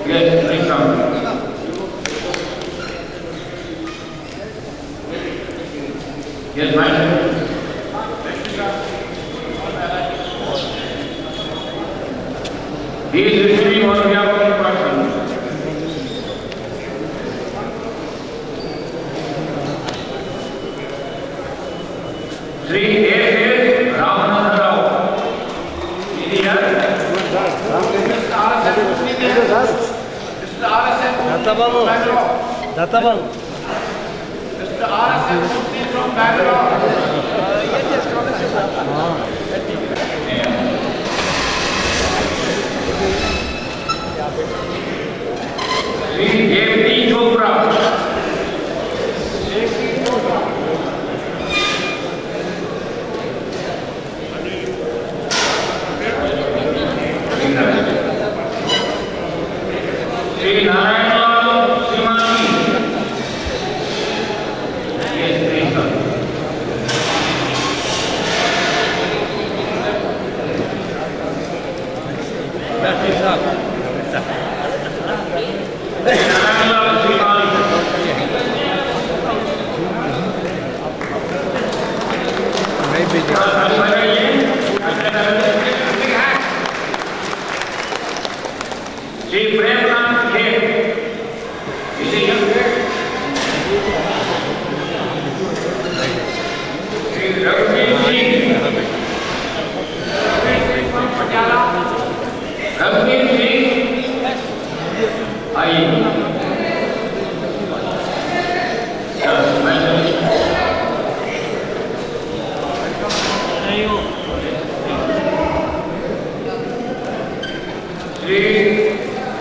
Yes, please come. Yes, ma'am. He is receiving on behalf of the person. Sri A. Ramananda Rao. Is he here? Databalu. Mr. R.S.M. Murthy from Bangalore. Sri J.P. Chopra. Sri Narayana Simani. Yes, please, sir. That is up. Narayana Simani. Maybe. Sri Premchand K. Is he here? Sri Raghuveer Singh. From Patiala. Raghuveer Singh. Aye. Yes, ma'am. Sri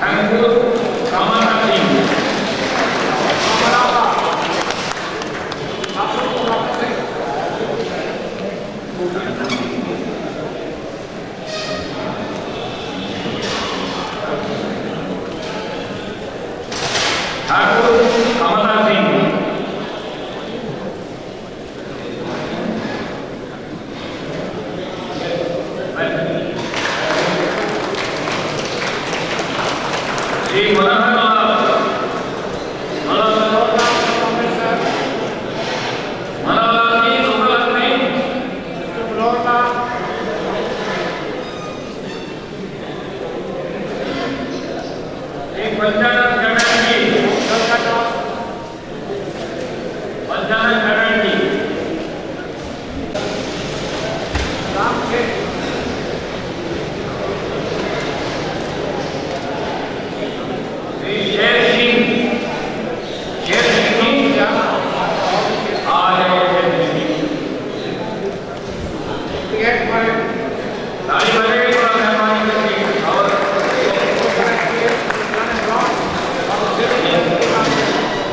Thankur Kamana Singh. Thakur Kamana Singh. Sri Manohar Lal. Manohar ji, Subrahmani. Sri Panchanath Chatterjee. Panchanath Chatterjee. Ram K. Sri Sher Singh. Sher Singh. आ जाए Sher Singh. ताली बजाइए थोड़ा मेहरबानी करके और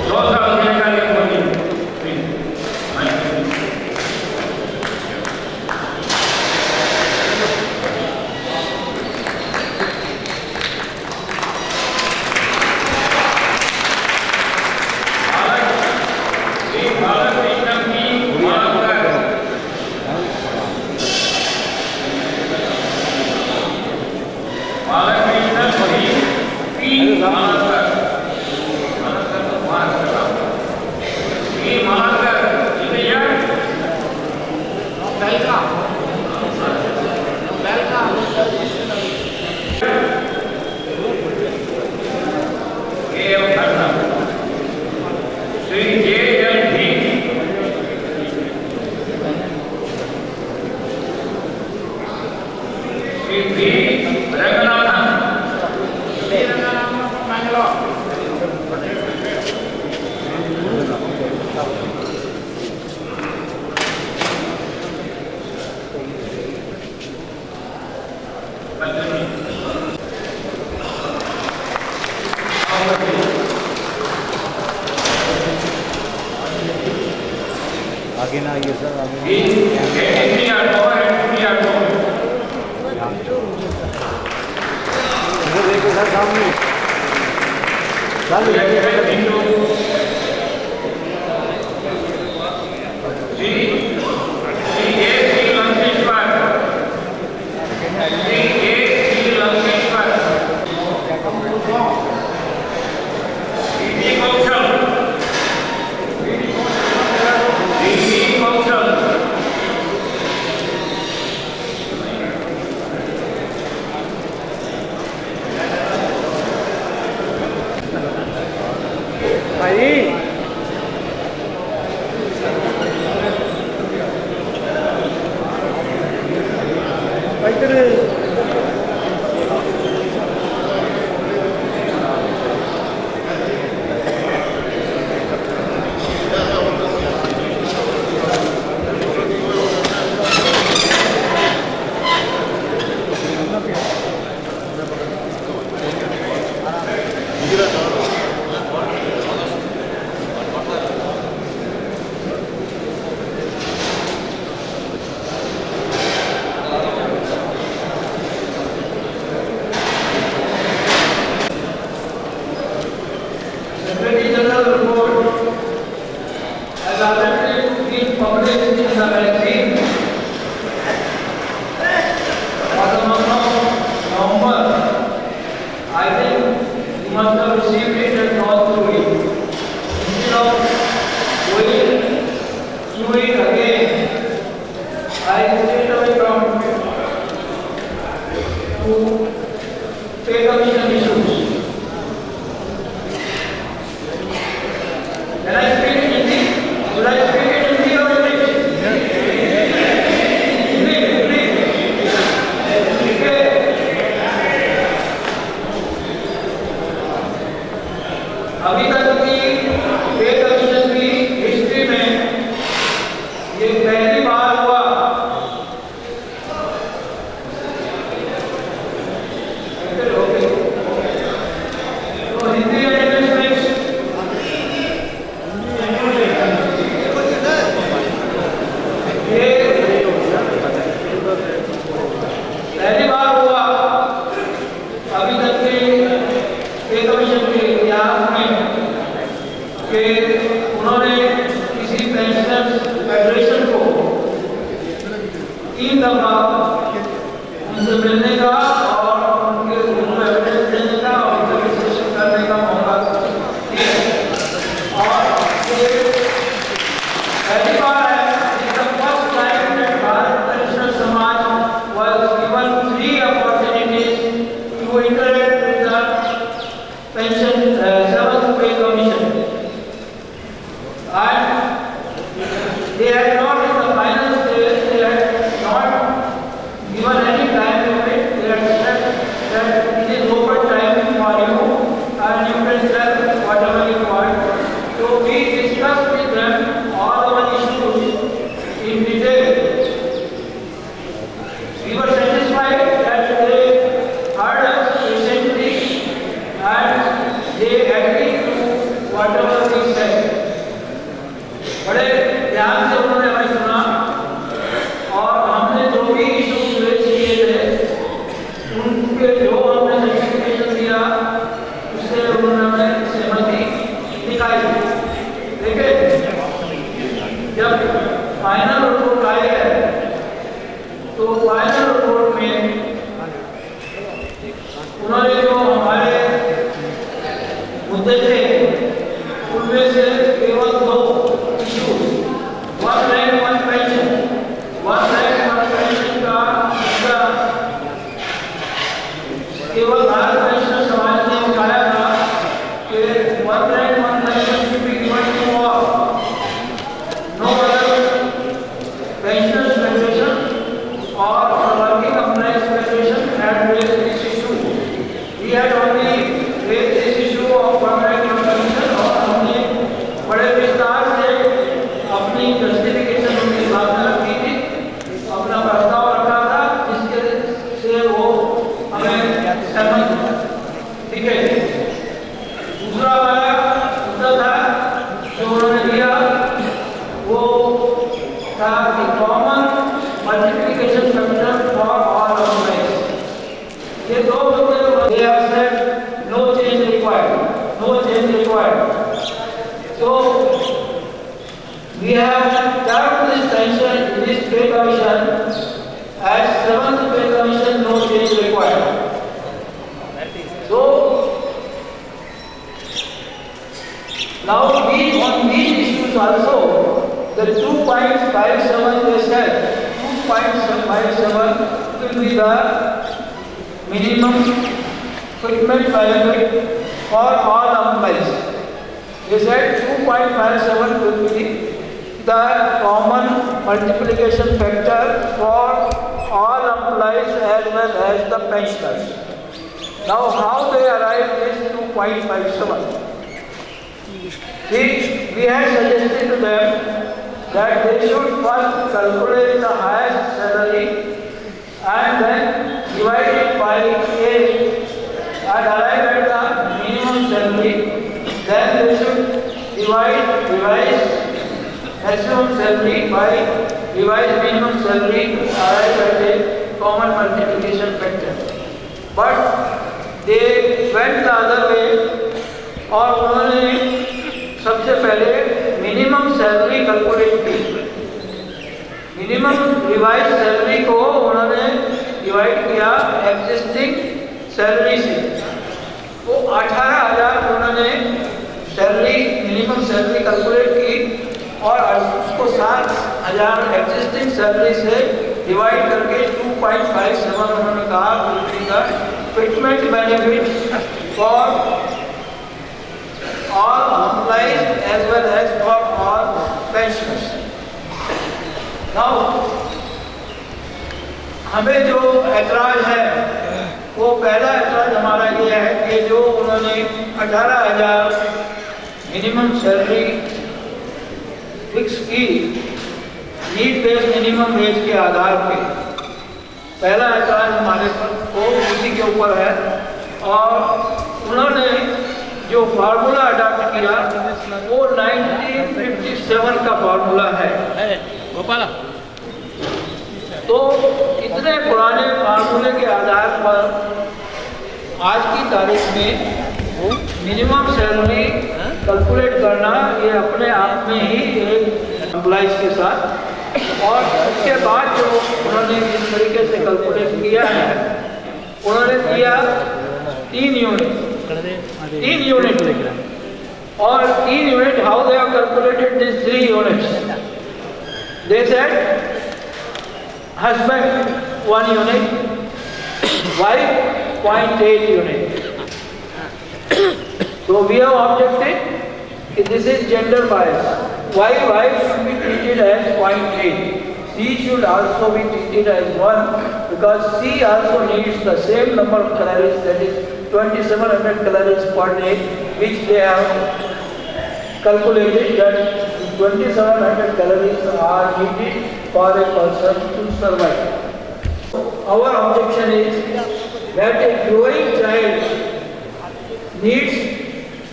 चौथा अभिनेता एक बनी आगे ना आइए सर आगे इधर देखो सर सामने Shri I stayed away from to pay commission issues. Can I speak in Hindi? Should I speak in Hindi or English? Hindi, Hindi. Okay. अभी तक की पे कमीशन की हिस्ट्री में ये पहली बार हुआ तो हिंदी ये पहली बार हुआ अभी तक के पे कमीशन के इतिहास में कि उन्होंने किसी पेंशनर्स फेडरेशन को 3 दफा उनसे मिलने का और उनके उनको एविडेंस देने का और उनका विश्लेषण करने का मौका दिया और ये पहली बार है first time that Bharat pensioner समाज was given 3 opportunities to interact with the pension 7th pay commission. And they had not in the final stage, they had not given any time limit. They had said that it is open time for you and you can tell whatever you want. So we discussed with them all our issues in detail. We were satisfied that they heard us patiently and they agreed to whatever we said. बड़े ध्यान से उन्होंने हमें सुना और हमने जो भी इश्यूज रेज किए थे उनके जो हमने जस्टिफिकेशन दिया उससे उन्होंने हमें सहमति दिखाई। देखिए जब फाइनल रिपोर्ट आई है तो फाइनल रिपोर्ट में उन्होंने जो हमारे मुद्दे थे उनमें से केवल 2 issues, one rank, one pension का मुद्दा केवल भारत पेंशनर समाज ने उठाया था कि one rank, one pension should be given to all. No other pensioners federation or working employees federation had raised this issue. We had only raised this issue of one rank, one pension और हमने बड़े विस्तार से अपनी justification उनकी बात में रखी थी, अपना प्रस्ताव रखा था जिसके से वो हमें सहमत ठीक है। दूसरा हमारा मुद्दा था जो उन्होंने दिया वो था कि common multiplication factor for all employees. ये 2 मुद्दे they have said no change required. So we have termed this pension, this pay commission as 7th pay commission, no change required. So now on these issues also, the 2.57 they said 2.57 will be the minimum fitment benefit for all employees. They said 2.57 will be the common multiplication factor for all employees as well as the pensioners. Now how they arrived is 2.57. We had suggested to them that they should first calculate the highest salary and then divide it by 8 and arrive at the minimum salary. Then they should divide revised maximum salary by revised minimum salary to arrive at a common multiplication factor. But they went the other way और उन्होंने सबसे पहले minimum salary calculate की। Minimum revise salary को उन्होंने divide किया existing salary से। वो 18,000 उन्होंने सैलरी मिनिमम सैलरी कैलकुलेट की और उसको 7 हजार एग्जिस्टिंग सैलरी से डिवाइड करके 2.57 उन्होंने कहा का fitment benefit for all employees as well as for all pensioners. Now हमें जो ऐतराज है वो पहला ऐतराज हमारा ये है कि जो उन्होंने 18,000 मिनिमम सैलरी फिक्स की नीड बेस्ड मिनिमम वेज के आधार पे, पहला ऐतराज हमारे पर वो उसी के ऊपर है। और उन्होंने जो फार्मूला अडॉप्ट किया वो 1957 का फार्मूला है। गोपाला तो इतने पुराने फार्मूले के आधार पर आज की तारीख में मिनिमम सैलरी कैलकुलेट करना ये अपने आप में ही एक एम्प्लॉइज के साथ, और उसके बाद जो उन्होंने जिस तरीके से कैलकुलेट किया है उन्होंने किया 3 यूनिट और 3 unit how they have calculated this 3 units. They said husband 1 unit, wife 0.8 unit. So we have objected that this is gender bias. Why wife should be treated as 0.8? She should also be treated as 1 because she also needs the same number of calories, that is 2700 calories per day, which they have calculated that 2700 calories are needed for a person to survive. Our objection is that a growing child needs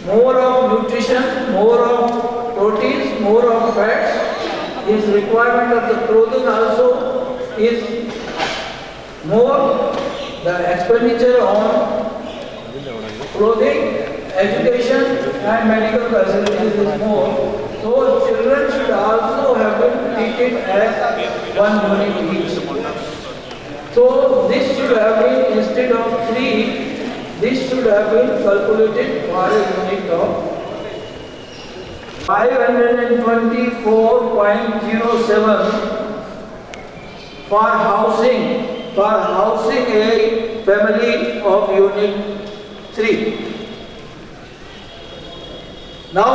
more of nutrition, more of proteins, more of fats. His requirement of the clothing also is more. The expenditure on clothing, education and medical facilities is more. So children should also have been treated as 1 unit each. So this should have been, instead of 3, this should have been calculated for a unit of 524.07 for housing a family of unit 3. Now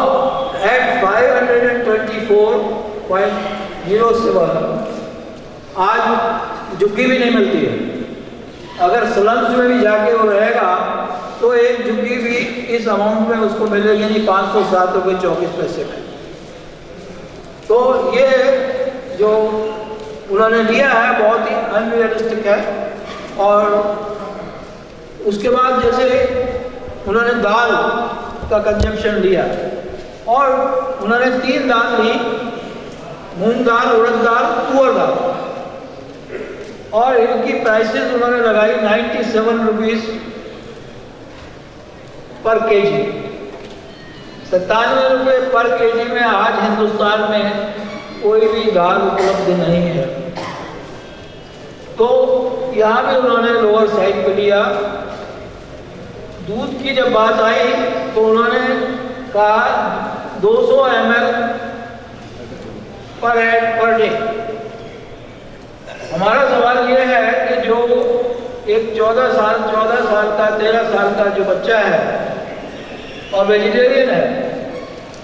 at 524.07 आज झुग्गी भी नहीं मिलती है। अगर slums में भी जाके वो रहेगा तो एक झुग्गी भी इस अमाउंट में उसको मिलेगी नहीं, 507 रुपये 24 पैसे में। तो ये जो उन्होंने लिया है बहुत ही अनरियलिस्टिक है। और उसके बाद जैसे उन्होंने दाल का कंजम्पशन लिया और उन्होंने 3 दाल ली, मूंग दाल, उड़द दाल, तुअर दाल, और इनकी प्राइसेस उन्होंने लगाई 97 रुपीज़ पर केजी। 97 रुपये पर केजी में आज हिंदुस्तान में कोई भी दाल उपलब्ध नहीं है। तो यहाँ भी उन्होंने लोअर साइड पे लिया। दूध की जब बात आई तो उन्होंने कहा 200 ml पर हेड पर डे। हमारा सवाल ये है कि जो एक 14 साल का 13 साल का जो बच्चा है और वेजिटेरियन है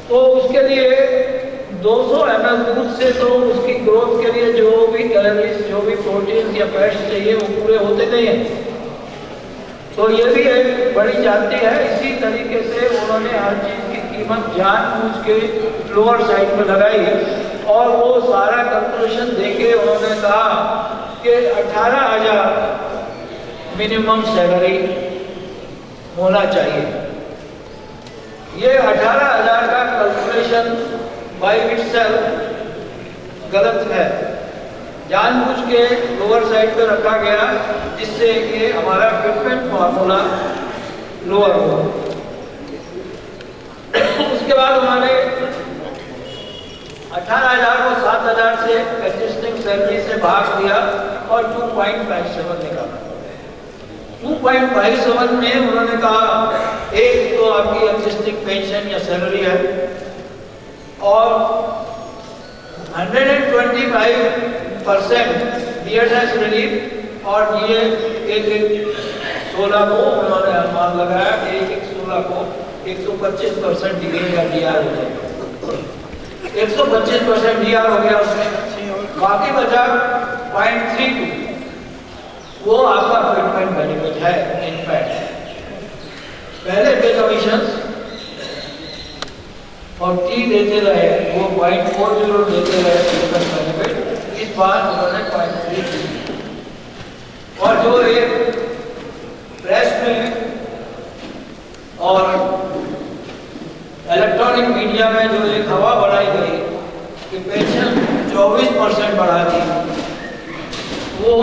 तो उसके लिए 200 ml दूध से तो उसकी ग्रोथ के लिए जो भी कैलोरीज, जो भी प्रोटीन या फैट्स चाहिए वो पूरे होते नहीं हैं। तो ये भी एक बड़ी जाति है। इसी तरीके से उन्होंने हर चीज़ की कीमत जानबूझ के लोअर साइड में लगाई और वो सारा कैलकुलेशन देके उन्होंने कहा कि 18,000 मिनिमम सैलरी होना चाहिए। ये 18,000 का कैलकुलेशन बाय इटसेल्फ गलत है, जानबूझ के लोअर साइड पे रखा गया जिससे कि हमारा फिटमेंट फार्मूला लोअर हो। उसके बाद उन्होंने 18,000 को 7,000 से एग्जिस्टिंग सैलरी से भाग दिया और 2.57 निकाला। 2.57 में उन्होंने कहा एक तो आपकी एग्जिस्टिंग पेंशन या सैलरी है और 125% DSS रिलीफ और ये एक 16 को उन्होंने अनुमान लगाया कि एक 16 को 125% डिग्री का DR हो जाएगा। 125% DR हो गया उसमें, बाकी बचा 0.32 वो आपका फिटमेंट बेनिफिट है। इनफैक्ट पहले पे कमीशन 40 देते रहे, वो 0.40 देते रहे फिटमेंट बेनिफिट, इस बार उन्होंने 0.3 और जो एक प्रेस में और इलेक्ट्रॉनिक मीडिया में जो एक हवा बढ़ाई गई कि पेंशन 24% बढ़ा दी, वो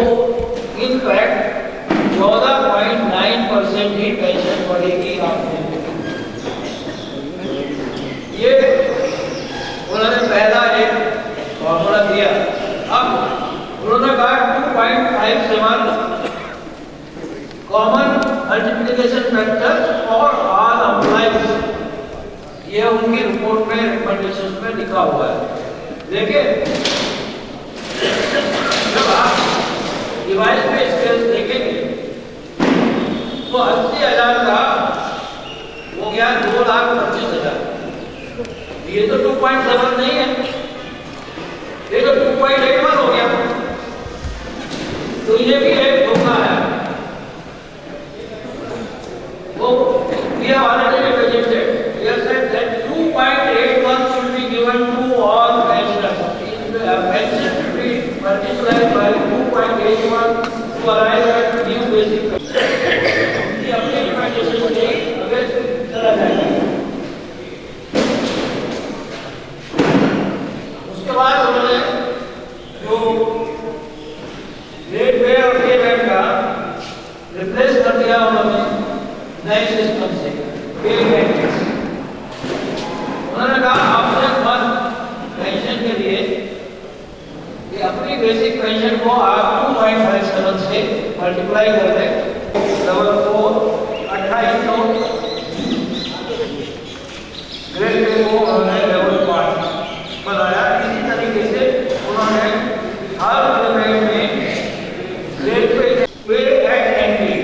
इनफैक्ट 14.9% ही पेंशन बढ़ेगी आपको। ये उन्होंने पहला एक फॉर्मूला दिया। अब उन्होंने कहा 2.57 कॉमन मल्टीप्लिकेशन फैक्टर और ऑल एम्प्लॉइज, ये उनकी रिपोर्ट में रिकमेंडेशन में लिखा हुआ है। लेकिन जब आप डिवाइस पे स्केल देखेंगे तो 80,000 का हो गया 2,25,000। ये तो 2.7 नहीं है, ये तो 2.81 हो गया। तो ये भी एक धोखा है। वो दिया वाले presented said that 2.81 should be given to all pensioners. Pension should be multiplied by 2.81 to arrive at new basic pension. ये अपने रिकमेंडेशन से अगर चला जाएगा। उसके बाद उन्होंने जो ग्रेड पे और पे बैंड का रिप्लेस कर दिया उन्होंने नए सिस्टम से पे बैंड। उन्होंने कहा आपसे पेंशन के लिए कि अपनी बेसिक पेंशन को आप 2.57 से मल्टीप्लाई कर दें, लेवल 4 2800 ग्रेड पे को उन्होंने लेवल 5 बनाया। इसी तरीके से उन्होंने हर पेमेंट में grade pay eight entry,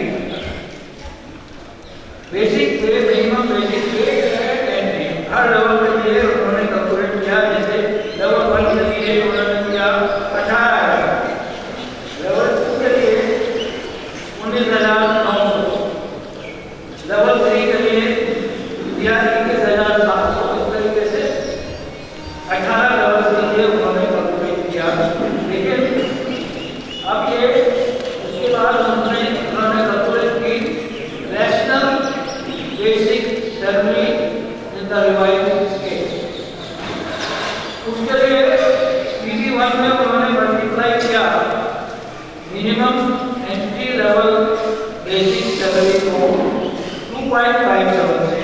basic पे, मिनिमम बेसिक पे एट एंट्री, हर लेवल के लिए उन्होंने कैलकुलेट किया। जैसे लेवल 1 के लिए उन्होंने किया 18,000, लेवल 2 के लिए 19,900, लेवल 3 के लिए दिया 21,700। इस तरीके से 18 लेवल के लिए उन्होंने कैलकुलेट किया। लेकिन अब ये उसके बाद उन्होंने कैलकुलेट की national basic salary in the revised scale. उसके लिए PD1 में उन्होंने मल्टीप्लाई किया minimum entry level basic salary को 2.57 से,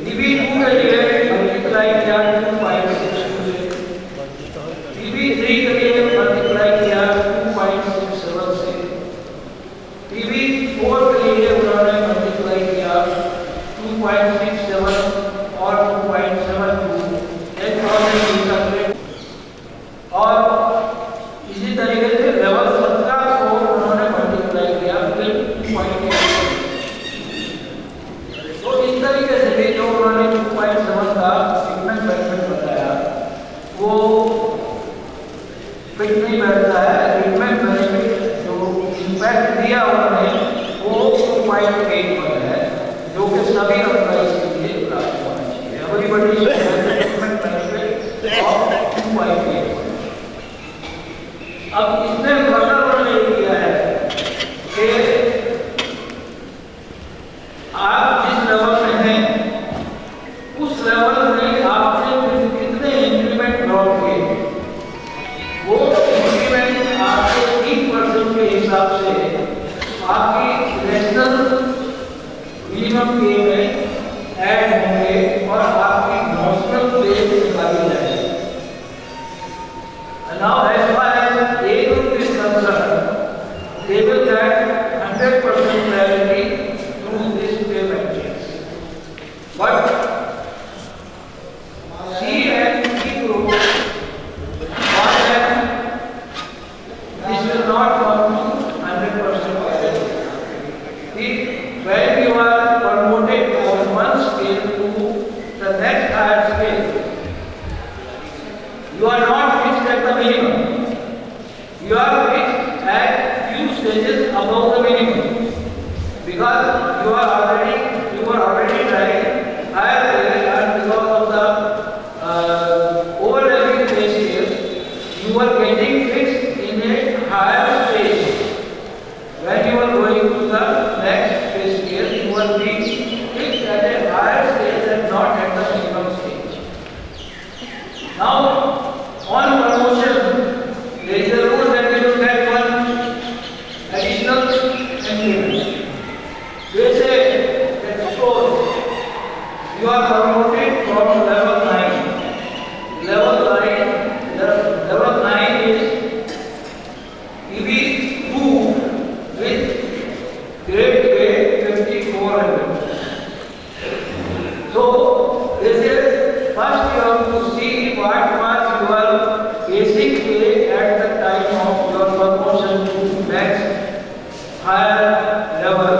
DB2 के लिए मल्टीप्लाई किया 2.62 से, DB3 के लिए मल्टीप्लाई किया 2.67 से, DB4 के लिए उन्होंने मल्टीप्लाई किया 2.67 और 2.72 और इसी तरीके से लेवल 17 को उन्होंने मल्टीप्लाई किया 2.8। तो इस तरीके से भी जो उन्होंने 2.7 का फिटमेंट बेनिफिट बताया वो फिट नहीं बैठता है। फिटमेंट बेनिफिट जो इम्पैक्ट दिया उन्होंने वो 2.8 पर है, जो कि सभी एम्प्लॉइज के लिए प्राप्त होना चाहिए। Everybody fitment benefit of 2.8। अब इसमें फर्दर उन्होंने ये किया है कि आप जिस लेवल में हैं उस लेवल में आपने कितने इंक्रीमेंट ड्रॉप किए, वो इंक्रीमेंट आपके 3% के हिसाब से आपकी नेशनल मिनिमम पे में ऐड होंगे और आपकी नॉमिनल पे निकाली जाएगी। Now as far as age is concerned, this will not come to 100% quality. See, when you are promoted from one scale to the next higher scale, you are not fixed at the minimum. You are fixed at few stages above the minimum, because you were already trying higher grade, and because of the overlapping pay scale, you were getting fixed in a higher stage. When you are going to the next pay scale, you will be fixed at a higher stage and not at the minimum stage. Now, on promotion, there is a rule that you will get one additional increment. They say that suppose you are promoted from level 9. Level 9 is EB2 with grade pay 5400. So, they say first you have to see what was your basic pay at the time of your promotion to next higher level,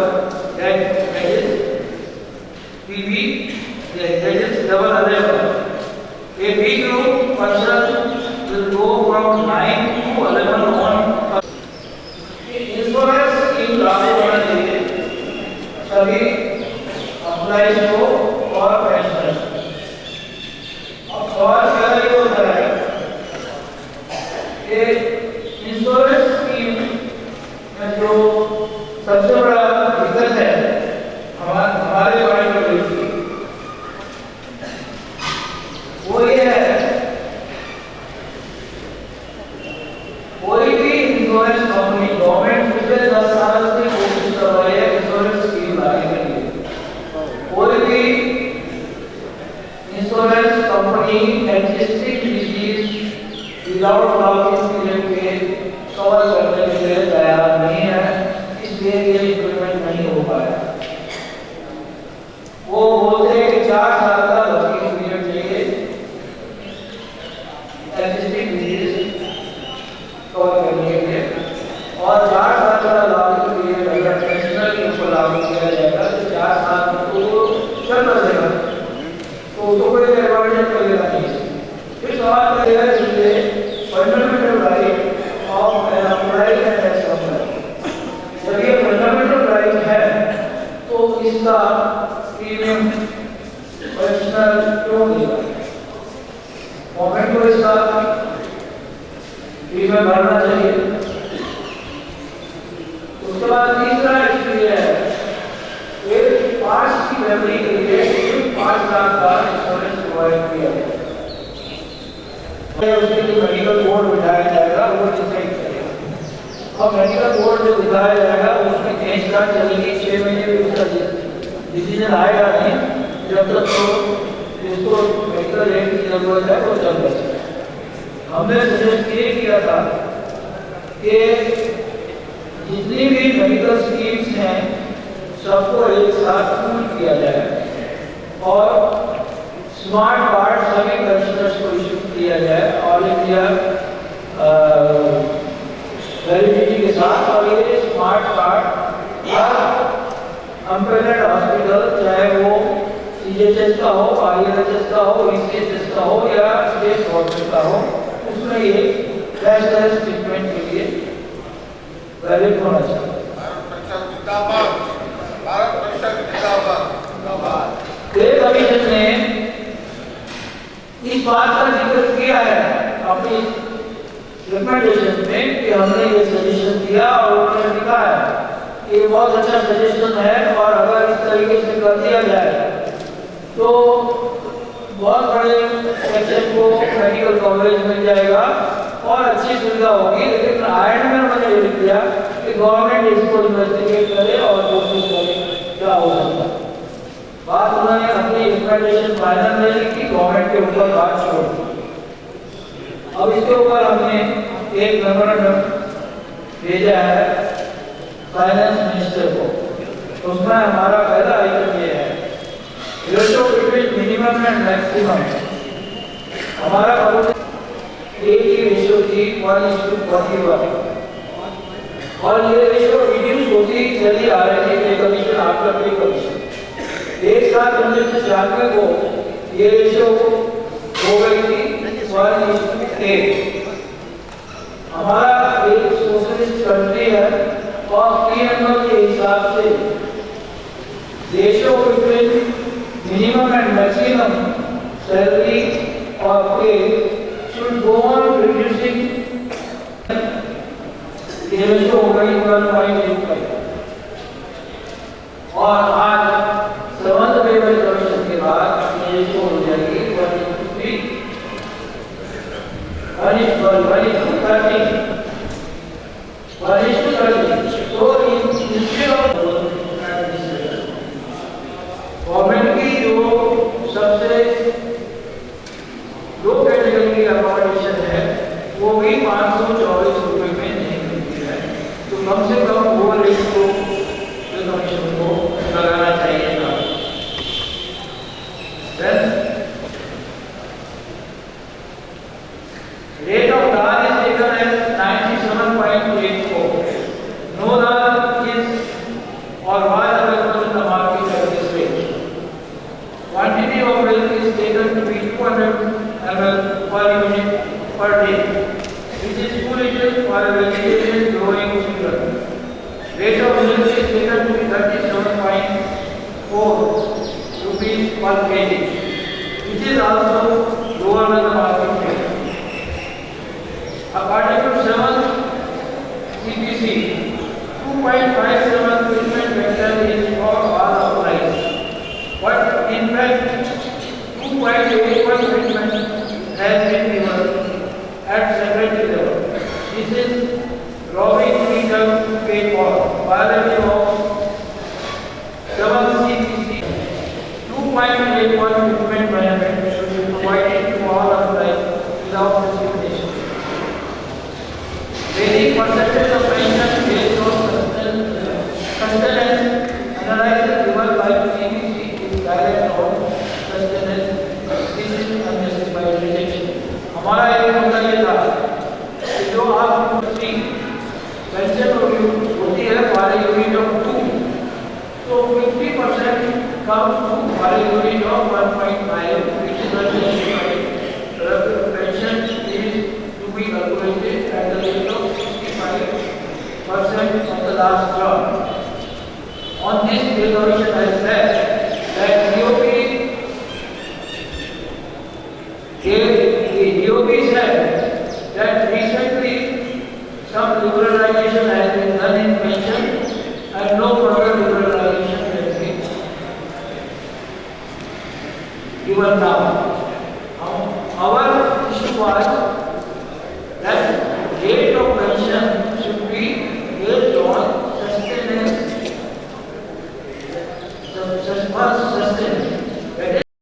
that is PB, that is level 11. A B group person will go from 9 to 11 on. Insurance scheme लागू होना चाहिए सभी employees को और pensioners को। अब सवाल क्या ये होता है कि इंश्योरेंस स्कीम में जो सबसे बड़ा दिक्कत है हमारे माइंड में वो ये है, कोई भी इंश्योरेंस कंपनी गवर्नमेंट पिछले 10 साल से कोशिश कर रही है इंश्योरेंस स्कीम लाने के लिए। कोई भी insurance company existing disease without locking period के कवर करने के लिए तैयार नहीं है, इसलिए ये इंप्लीमेंट नहीं हो पाया। वो बोलते हैं कि 4 साल का लॉकिंग पीरियड चाहिए एग्जिस्टिंग डिजीज कवर करने के लिए, और 4 साल का लॉकिंग पीरियड अगर नेशनल के ऊपर लागू किया जाएगा तो 4 साल तो चल रहेगा, तो उसको कोई एडवांटेज मिलेगा नहीं। इस सवाल का यह है fundamental right of an employee and ex employee, जब ये फंडामेंटल राइट है तो इसका प्रीमियम पर्सनल क्यों देगा? गवर्नमेंट को इसका प्रीमियम भरना चाहिए। उसके बाद तीसरा इशू है एक पास की फैमिली के लिए 5 लाख का इंश्योरेंस प्रोवाइड किया जाए, उसके लिए मेडिकल बोर्ड बिठाया जाएगा, वो डिसाइड करेगा। और मेडिकल बोर्ड जो बिठाया जाएगा उसमें केस का चलेगी 6 महीने भी उसका डिसीजन आएगा नहीं, जब तक तो इसको मेडिकल एड की जरूरत है वो चल रहा है। हमने सजेस्ट ये किया था कि जितनी भी मेडिकल स्कीम्स हैं सबको एक साथ पूल किया जाए और स्मार्ट कार्ड सभी पेंशनर्स को इशू किया जाए ऑल इंडिया वैलिडिटी के साथ। और ये स्मार्ट कार्ड हर अम्पेलेड हॉस्पिटल, चाहे वो CHS का हो, ILHS का हो, ECHS का हो या स्टेट गवर्नमेंट का हो, उसमें ये कैशलेस ट्रीटमेंट के लिए वैलिड होना चाहिए। पे कमीशन ने इस बात का जिक्र किया है अपनी रिकमेंडेशन में कि हमने ये सजेशन दिया और उन्होंने लिखा है कि ये बहुत अच्छा सजेशन है और अगर इस तरीके से कर दिया जाए तो बहुत बड़े सेक्शन को मेडिकल कवरेज मिल जाएगा और अच्छी सुविधा होगी। लेकिन आयन में मैंने ये लिख दिया कि गवर्नमेंट इसको इन्वेस्टिगेट करे और कोशिश करे क्या हो सकता है। बात उन्होंने अपनी रिकमेंडेशन फाइनल में लिखी, गवर्नमेंट के ऊपर बात छोड़ दी। अब इसके ऊपर हमने एक मेमोरेंडम भेजा है फाइनेंस मिनिस्टर को, उसमें हमारा पहला आइटम ये है ratio between minimum and maximum. हमारा एक ही रेशो थी 1:41, और ये रेशियो रिड्यूस होती चली आ रही है, कमीशन आफ्टर पे कमीशन। एक साथ 1996 को ये रेशियो हो गई थी 1:8। हमारा एक सोशलिस्ट कंट्री है और पीएमओ के हिसाब से ratio between minimum and maximum salary और पे should go on reducing। ये रेशियो हो गई 1.85 और आज सेवंथ पेपर कमीशन के बाद ये रेशियो हो जाएगी 1:3 तो इंस्टेड ऑफ गवर्नमेंट की जो सबसे लो कैटेगरी की अकोमोडेशन है वो भी 524 रुपए में नहीं मिलती है, तो कम से कम वो रेट को कमीशन को लगाना चाहिए था। Rate of DAR is taken as 97.84. No DAR is or was available in the market at this rate. Quantity of milk is taken to be 200 ml per unit per day, which is 2 liters for a vegetarian growing children. Rate of milk is taken to be 37.4 rupees per kg, which is also lower than the market rate. According to 7th CPC, 2.57 treatment vector is for all of life, but in fact 2.81 treatment has been given at secondary level. This is robbing legal pay for violation of 7th CPC. 2.81 treatment benefit should be provided to all of life without discrimination. Varying percentage of pension based on sustenance analysis given by CBC is direct on sustenance. This is unjustified rejection. हमारा एक मुद्दा ये था कि जो आप pension होती है वाले यूनिट ऑफ 2, तो 50% comes to वाले unit of 1.5, which is unjustified. Pension is to be calculated at the rate of 65% of the last term. On this, the commission has said that DOP said that recently some liberalization has been done in pension and no further liberalization has been given now. Our issue was